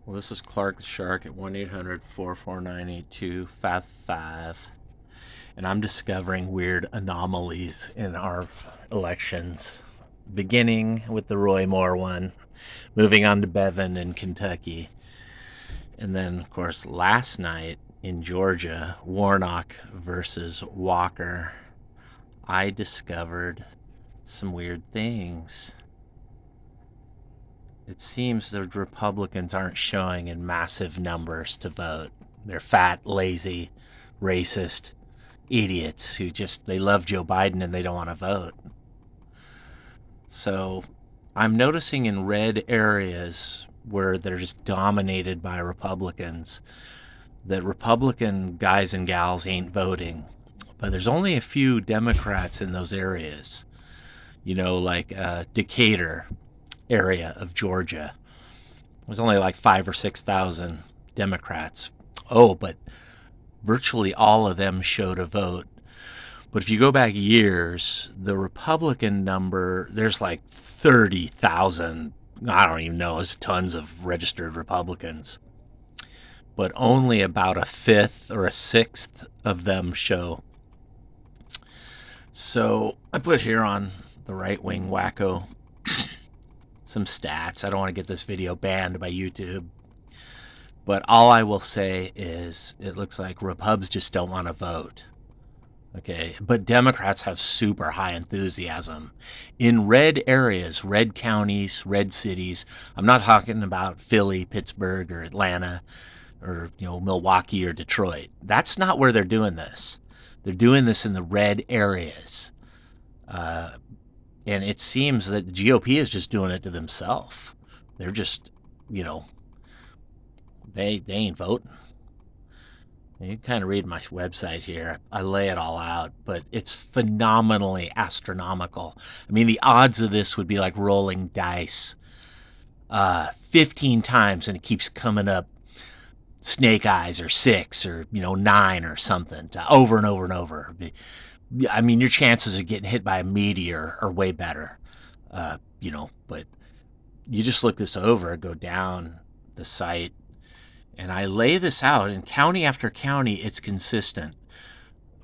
Well, this is Clark the Shark at 1-800-449-8255. And I'm discovering weird anomalies in our elections, beginning with the Roy Moore one, moving on to Bevin in Kentucky. And then, of course, last night in Georgia, Warnock versus Walker, I discovered some weird things. It seems the Republicans aren't showing in massive numbers to vote. They're fat, lazy, racist idiots who just they love Joe Biden and they don't want to vote. So I'm noticing in red areas where they're just dominated by Republicans that Republican guys and gals ain't voting. But there's only a few Democrats in those areas. Like Decatur area of Georgia. There's only like 5 or 6 thousand Democrats. Oh, but virtually all of them showed a vote. But if you go back years, the Republican number, there's like 30,000. I don't even know, there's tons of registered Republicans. But only about a fifth or a sixth of them show. So I put here on the right wing wacko some stats. I don't want to get this video banned by YouTube. But all I will say is it looks like Repubs just don't want to vote. Okay, but Democrats have super high enthusiasm in red areas, red counties, red cities. I'm not talking about Philly, Pittsburgh, or Atlanta, or Milwaukee or Detroit. That's not where they're doing this. They're doing this in the red areas, and it seems that the GOP is just doing it to themselves. They're just, you know, they ain't voting. You can kind of read my website here. I lay it all out, but it's phenomenally astronomical. I mean, the odds of this would be like rolling dice 15 times, and it keeps coming up snake eyes or 6 or 9 or something over and over and over. I mean, your chances of getting hit by a meteor are way better. But you just look this over, go down the site, and I lay this out in county after county. It's consistent.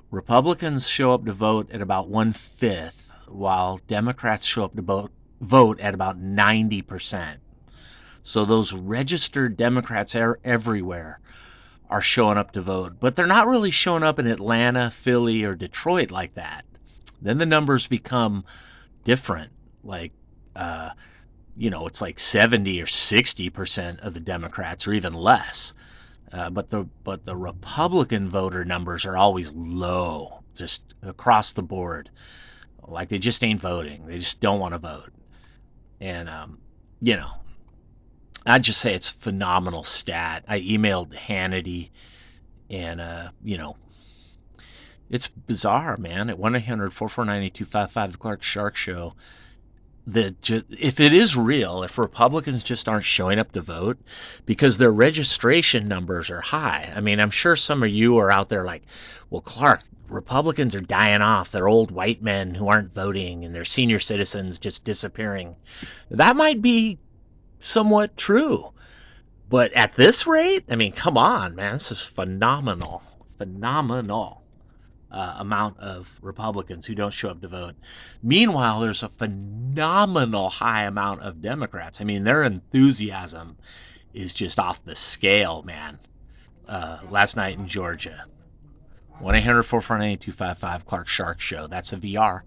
Republicans show up to vote at about 1/5, while Democrats show up to vote at about 90%. So those registered Democrats are everywhere are showing up to vote, but they're not really showing up in Atlanta, Philly, or Detroit like that. Then the numbers become different. Like, it's like 70 or 60% of the Democrats, or even less. But the Republican voter numbers are always low, just across the board. Like they just ain't voting. They just don't want to vote. And you know, I'd just say it's a phenomenal stat. I emailed Hannity, and it's bizarre, man. At 1-800-449-8255, the Clark Shark Show. If it is real, if Republicans just aren't showing up to vote because their registration numbers are high. I mean, I'm sure some of you are out there like, well, Clark, Republicans are dying off. They're old white men who aren't voting, and their senior citizens just disappearing. That might be somewhat true. But at this rate, I mean, come on, man. This is phenomenal. Phenomenal amount of Republicans who don't show up to vote. Meanwhile, there's a phenomenal high amount of Democrats. I mean, their enthusiasm is just off the scale, man. Last night in Georgia. 1-800-448-8255, Clark Shark Show. That's a VR.